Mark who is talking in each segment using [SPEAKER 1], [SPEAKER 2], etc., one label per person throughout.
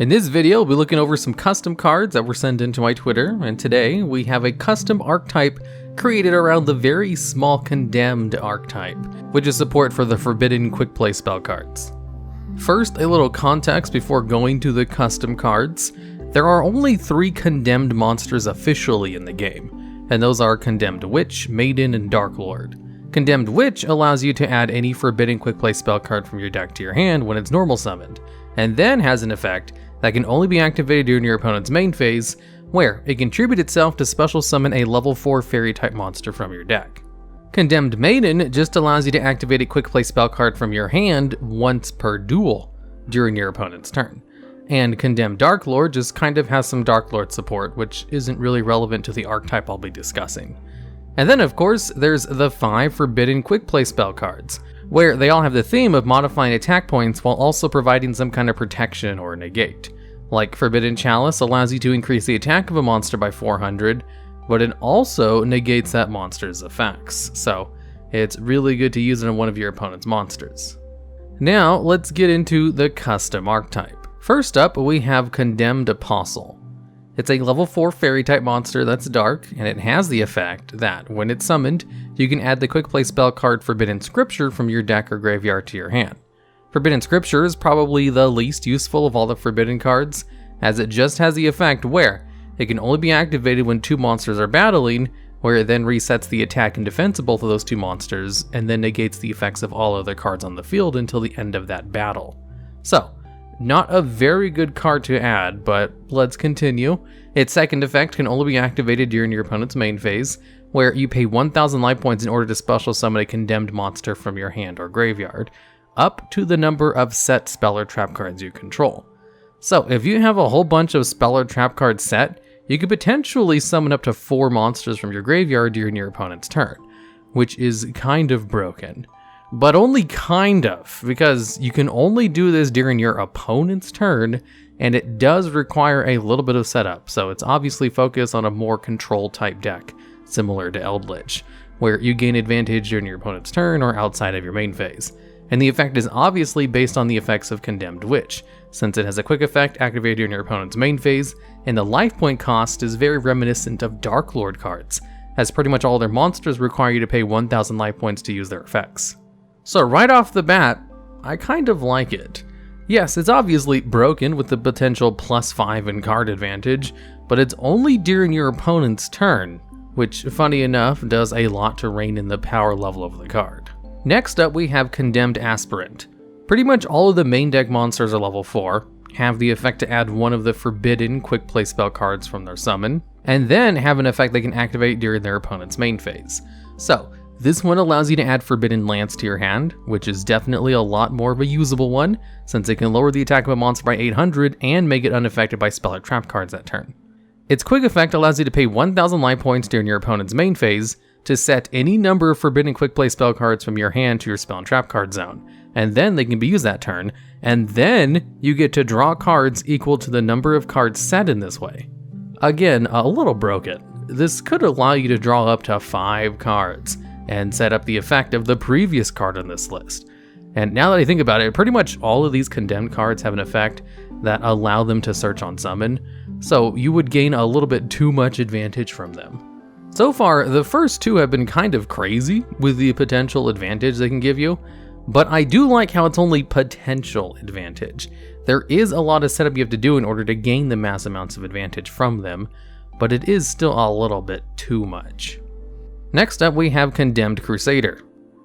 [SPEAKER 1] In this video, we'll be looking over some custom cards that were sent into my Twitter, and today we have a custom archetype created around the very small Condemned archetype, which is support for the forbidden quick play spell cards. First, a little context before going to the custom cards. There are only 3 Condemned monsters officially in the game, and those are Condemned Witch, Maiden, and Dark Lord. Condemned Witch allows you to add any forbidden quick play spell card from your deck to your hand when it's normal summoned, and then has an effect that can only be activated during your opponent's main phase, where it contributes itself to special summon a level 4 fairy type monster from your deck. Condemned Maiden just allows you to activate a quick play spell card from your hand once per duel during your opponent's turn. And Condemned Dark Lord just kind of has some Dark Lord support, which isn't really relevant to the archetype I'll be discussing. And then of course, there's the 5 forbidden quick play spell cards, where they all have the theme of modifying attack points while also providing some kind of protection or negate. Like Forbidden Chalice allows you to increase the attack of a monster by 400, but it also negates that monster's effects, so it's really good to use it on one of your opponent's monsters. Now let's get into the custom archetype. First up, we have Condemned Apostle. It's a level 4 fairy type monster that's dark, and it has the effect that, when it's summoned, you can add the quick play spell card Forbidden Scripture from your deck or graveyard to your hand. Forbidden Scripture is probably the least useful of all the forbidden cards, as it just has the effect where it can only be activated when 2 monsters are battling, where it then resets the attack and defense of both of those 2 monsters, and then negates the effects of all other cards on the field until the end of that battle. So, not a very good card to add, but let's continue. Its second effect can only be activated during your opponent's main phase, where you pay 1000 life points in order to special summon a condemned monster from your hand or graveyard, up to the number of set spell or trap cards you control. So if you have a whole bunch of spell or trap cards set, you could potentially summon up to 4 monsters from your graveyard during your opponent's turn, which is kind of broken. But only kind of, because you can only do this during your opponent's turn, and it does require a little bit of setup, so it's obviously focused on a more control type deck, similar to Eldritch, where you gain advantage during your opponent's turn or outside of your main phase. And the effect is obviously based on the effects of Condemned Witch, since it has a quick effect activated during your opponent's main phase, and the life point cost is very reminiscent of Dark Lord cards, as pretty much all their monsters require you to pay 1000 life points to use their effects. So right off the bat, I kind of like it. Yes, it's obviously broken with the potential +5 in card advantage, but it's only during your opponent's turn, which, funny enough, does a lot to rein in the power level of the card. Next up, we have Condemned Aspirant. Pretty much all of the main deck monsters are level 4, have the effect to add one of the forbidden quick play spell cards from their summon, and then have an effect they can activate during their opponent's main phase. So, this one allows you to add Forbidden Lance to your hand, which is definitely a lot more of a usable one, since it can lower the attack of a monster by 800 and make it unaffected by spell or trap cards that turn. Its quick effect allows you to pay 1000 life points during your opponent's main phase to set any number of forbidden quick play spell cards from your hand to your spell and trap card zone, and then they can be used that turn, and then you get to draw cards equal to the number of cards set in this way. Again, a little broken. This could allow you to draw up to 5 cards, and set up the effect of the previous card on this list. And now that I think about it, pretty much all of these condemned cards have an effect that allow them to search on summon, so you would gain a little bit too much advantage from them. So far, the first 2 have been kind of crazy with the potential advantage they can give you, but I do like how it's only potential advantage. There is a lot of setup you have to do in order to gain the mass amounts of advantage from them, but it is still a little bit too much. Next up, we have Condemned Crusader.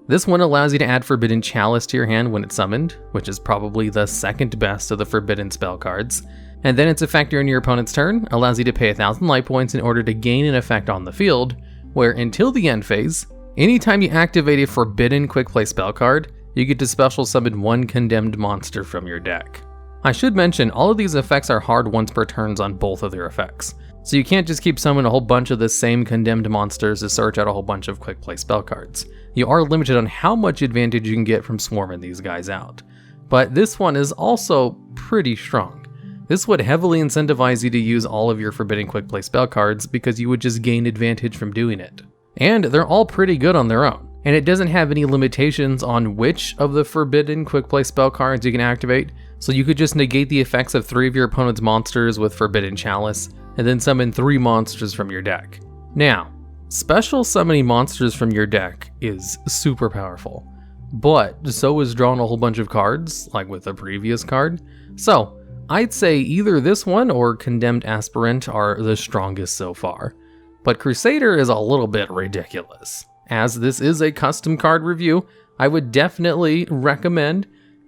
[SPEAKER 1] This one allows you to add Forbidden Chalice to your hand when it's summoned, which is probably the second best of the forbidden spell cards, and then its effect during your opponent's turn allows you to pay 1000 life points in order to gain an effect on the field, where until the end phase, anytime you activate a forbidden quick play spell card, you get to special summon 1 condemned monster from your deck. I should mention, all of these effects are hard once per turns on both of their effects, so you can't just keep summoning a whole bunch of the same condemned monsters to search out a whole bunch of quick play spell cards. You are limited on how much advantage you can get from swarming these guys out. But this one is also pretty strong. This would heavily incentivize you to use all of your forbidden quick play spell cards because you would just gain advantage from doing it. And they're all pretty good on their own. And it doesn't have any limitations on which of the forbidden quick play spell cards you can activate, So you could just negate the effects of 3 of your opponent's monsters with Forbidden Chalice, and then summon 3 monsters from your deck. Now, special summoning monsters from your deck is super powerful, but so is drawing a whole bunch of cards, like with the previous card. So, I'd say either this one or Condemned Aspirant are the strongest so far. But Crusader is a little bit ridiculous. As this is a custom card review, I would definitely recommend,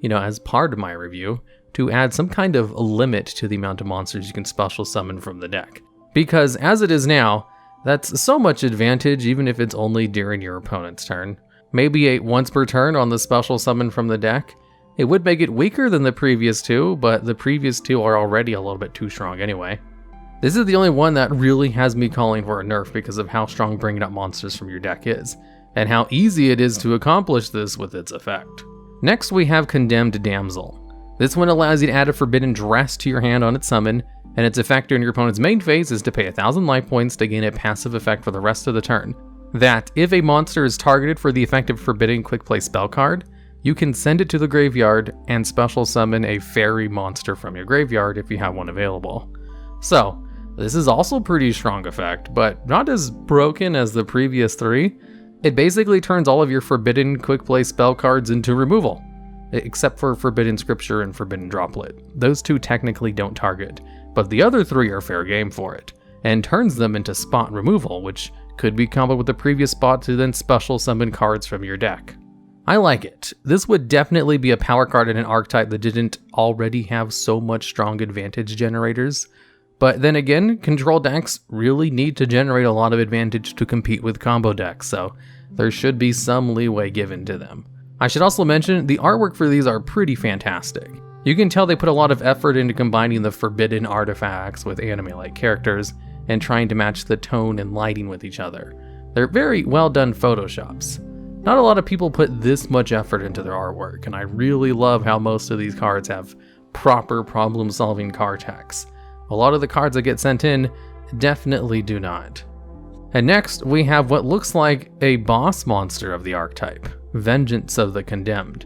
[SPEAKER 1] as part of my review, to add some kind of limit to the amount of monsters you can special summon from the deck. Because as it is now, that's so much advantage even if it's only during your opponent's turn. Maybe a once per turn on the special summon from the deck. It would make it weaker than the previous 2, but the previous 2 are already a little bit too strong anyway. This is the only one that really has me calling for a nerf because of how strong bringing up monsters from your deck is, and how easy it is to accomplish this with its effect. Next we have Condemned Damsel. This one allows you to add a Forbidden Dress to your hand on its summon, and its effect during your opponent's main phase is to pay 1,000 life points to gain a passive effect for the rest of the turn. That, if a monster is targeted for the effect of Forbidden Quick Play spell card, you can send it to the graveyard and special summon a fairy monster from your graveyard if you have one available. So, this is also pretty strong effect, but not as broken as the previous 3. It basically turns all of your Forbidden Quick Play spell cards into removal, except for Forbidden Scripture and Forbidden Droplet. Those 2 technically don't target, but the other 3 are fair game for it, and turns them into spot removal, which could be comboed with the previous spot to then special summon cards from your deck. I like it. This would definitely be a power card in an archetype that didn't already have so much strong advantage generators. But then again, control decks really need to generate a lot of advantage to compete with combo decks, so there should be some leeway given to them. I should also mention, the artwork for these are pretty fantastic. You can tell they put a lot of effort into combining the forbidden artifacts with anime-like characters, and trying to match the tone and lighting with each other. They're very well done photoshops. Not a lot of people put this much effort into their artwork, and I really love how most of these cards have proper problem-solving card text. A lot of the cards that get sent in definitely do not. And next, we have what looks like a boss monster of the archetype, Vengeance of the Condemned.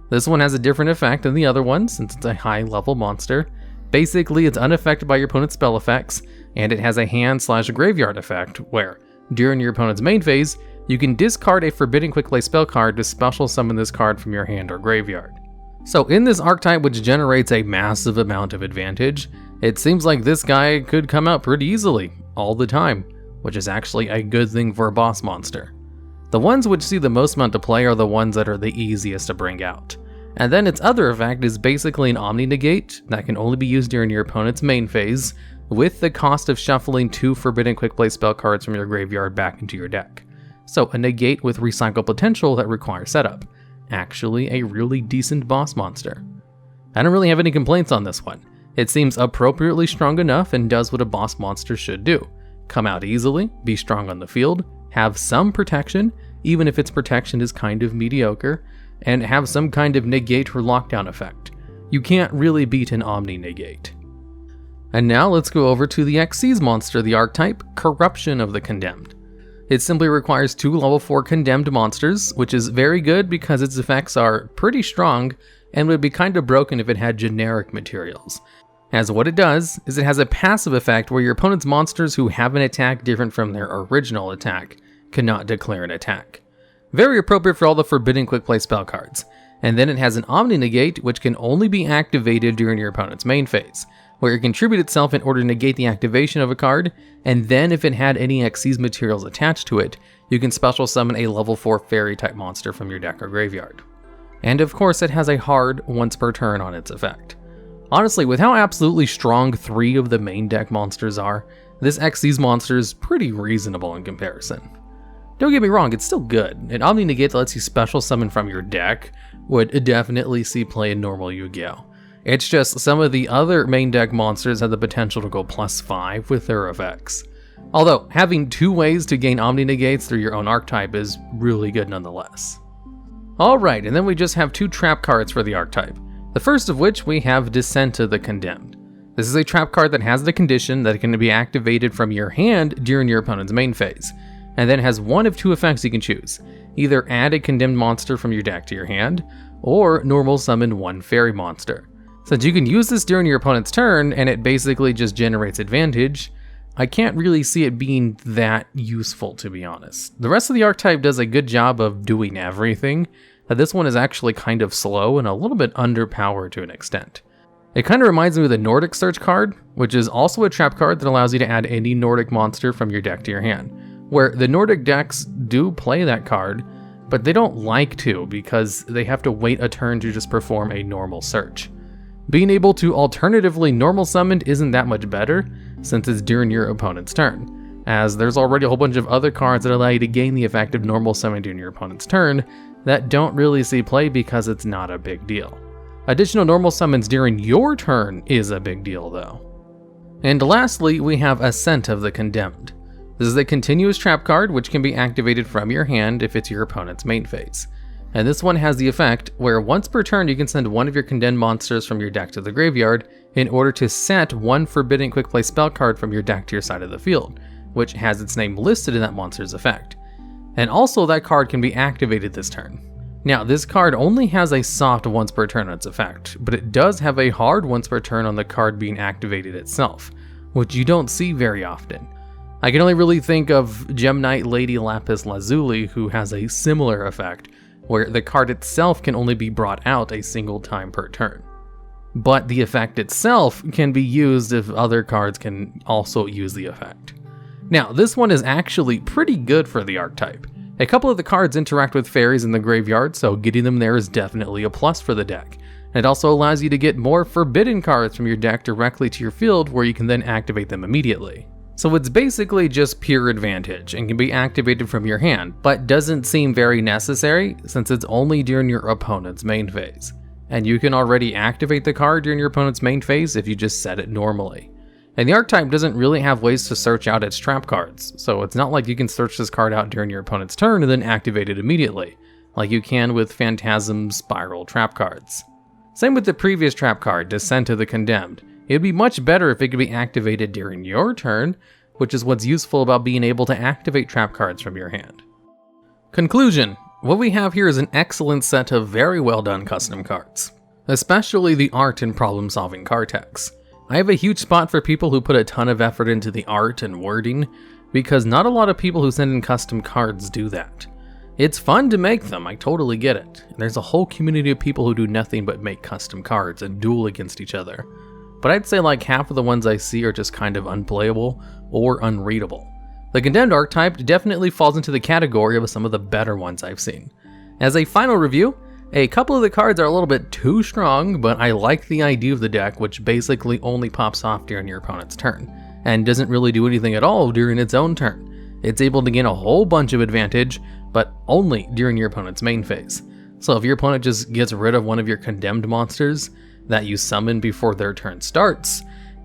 [SPEAKER 1] This one has a different effect than the other one since it's a high-level monster. Basically, it's unaffected by your opponent's spell effects, and it has a hand/graveyard effect where, during your opponent's main phase, you can discard a Forbidden Quick Play spell card to special summon this card from your hand or graveyard. So in this archetype, which generates a massive amount of advantage, it seems like this guy could come out pretty easily, all the time, which is actually a good thing for a boss monster. The ones which see the most amount of play are the ones that are the easiest to bring out. And then its other effect is basically an Omni Negate that can only be used during your opponent's main phase, with the cost of shuffling 2 Forbidden Quick Play spell cards from your graveyard back into your deck. So a negate with recycle potential that requires setup. Actually a really decent boss monster. I don't really have any complaints on this one. It seems appropriately strong enough and does what a boss monster should do. Come out easily, be strong on the field, have some protection, even if its protection is kind of mediocre, and have some kind of negate or lockdown effect. You can't really beat an Omni Negate. And now let's go over to the Xyz monster of the archetype, Corruption of the Condemned. It simply requires 2 level 4 condemned monsters, which is very good because its effects are pretty strong and would be kind of broken if it had generic materials. As what it does is it has a passive effect where your opponent's monsters who have an attack different from their original attack cannot declare an attack. Very appropriate for all the Forbidden Quick Play spell cards. And then it has an Omni Negate which can only be activated during your opponent's main phase, where it contributes itself in order to negate the activation of a card, and then if it had any Xyz materials attached to it, you can special summon a level 4 fairy type monster from your deck or graveyard. And of course it has a hard once per turn on its effect. Honestly, with how absolutely strong 3 of the main deck monsters are, this Xyz monster is pretty reasonable in comparison. Don't get me wrong, it's still good. An Omni Negate that lets you special summon from your deck would definitely see play in normal Yu-Gi-Oh! It's just some of the other main deck monsters have the potential to go +5 with their effects. Although, having 2 ways to gain Omni Negates through your own archetype is really good nonetheless. Alright, and then we just have 2 trap cards for the archetype. The first of which we have Descent of the Condemned. This is a trap card that has the condition that it can be activated from your hand during your opponent's main phase, and then has 1 of 2 effects you can choose. Either add a condemned monster from your deck to your hand, or normal summon 1 fairy monster. Since you can use this during your opponent's turn and it basically just generates advantage, I can't really see it being that useful, to be honest. The rest of the archetype does a good job of doing everything, but this one is actually kind of slow and a little bit underpowered to an extent. It kind of reminds me of the Nordic Search card, which is also a trap card that allows you to add any Nordic monster from your deck to your hand, where the Nordic decks do play that card, but they don't like to because they have to wait a turn to just perform a normal search. Being able to alternatively normal summon isn't that much better, since it's during your opponent's turn, as there's already a whole bunch of other cards that allow you to gain the effect of normal summon during your opponent's turn that don't really see play because it's not a big deal. Additional normal summons during your turn is a big deal though. And lastly, we have ASCENT of the Condemned. This is a continuous trap card which can be activated from your hand if it's your opponent's main phase. And this one has the effect where once per turn you can send one of your condemned monsters from your deck to the graveyard in order to set one forbidden quick play spell card from your deck to your side of the field, which has its name listed in that monster's effect. And also that card can be activated this turn. Now this card only has a soft once per turn on its effect, but it does have a hard once per turn on the card being activated itself, which you don't see very often. I can only really think of Gem Knight Lady Lapis Lazuli, who has a similar effect, where the card itself can only be brought out a single time per turn. But the effect itself can be used if other cards can also use the effect. Now, this one is actually pretty good for the archetype. A couple of the cards interact with fairies in the graveyard, so getting them there is definitely a plus for the deck. It also allows you to get more forbidden cards from your deck directly to your field where you can then activate them immediately. So it's basically just pure advantage and can be activated from your hand, but doesn't seem very necessary since it's only during your opponent's main phase. And you can already activate the card during your opponent's main phase if you just set it normally. And the archetype doesn't really have ways to search out its trap cards, so it's not like you can search this card out during your opponent's turn and then activate it immediately, like you can with Phantasm Spiral trap cards. Same with the previous trap card, Descent of the Condemned. It would be much better if it could be activated during your turn, which is what's useful about being able to activate trap cards from your hand. Conclusion. What we have here is an excellent set of very well done custom cards, especially the art and problem solving card decks. I have a huge spot for people who put a ton of effort into the art and wording, because not a lot of people who send in custom cards do that. It's fun to make them, I totally get it. There's a whole community of people who do nothing but make custom cards and duel against each other. But I'd say like half of the ones I see are just kind of unplayable or unreadable. The Condemned archetype definitely falls into the category of some of the better ones I've seen. As a final review, a couple of the cards are a little bit too strong, but I like the idea of the deck, which basically only pops off during your opponent's turn, and doesn't really do anything at all during its own turn. It's able to gain a whole bunch of advantage, but only during your opponent's main phase. So if your opponent just gets rid of one of your condemned monsters that you summon before their turn starts,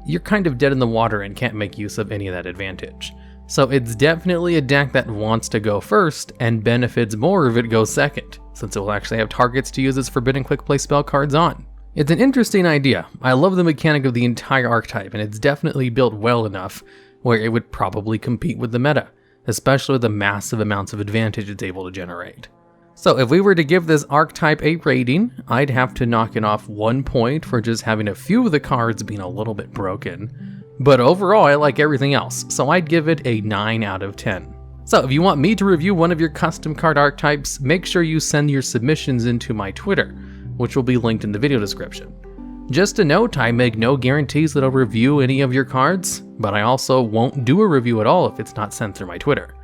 [SPEAKER 1] you're kind of dead in the water and can't make use of any of that advantage. So it's definitely a deck that wants to go first and benefits more if it goes second, since it will actually have targets to use its forbidden quick play spell cards on. It's an interesting idea. I love the mechanic of the entire archetype, and it's definitely built well enough where it would probably compete with the meta, especially with the massive amounts of advantage it's able to generate. So if we were to give this archetype a rating, I'd have to knock it off 1 point for just having a few of the cards being a little bit broken. But overall, I like everything else, so I'd give it a 9 out of 10. So if you want me to review one of your custom card archetypes, make sure you send your submissions into my Twitter, which will be linked in the video description. Just a note, I make no guarantees that I'll review any of your cards, but I also won't do a review at all if it's not sent through my Twitter.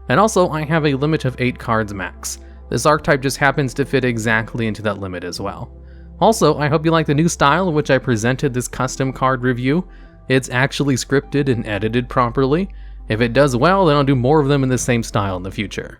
[SPEAKER 1] And also, I have a limit of 8 cards max. This archetype just happens to fit exactly into that limit as well. Also, I hope you like the new style in which I presented this custom card review. It's actually scripted and edited properly. If it does well, then I'll do more of them in the same style in the future.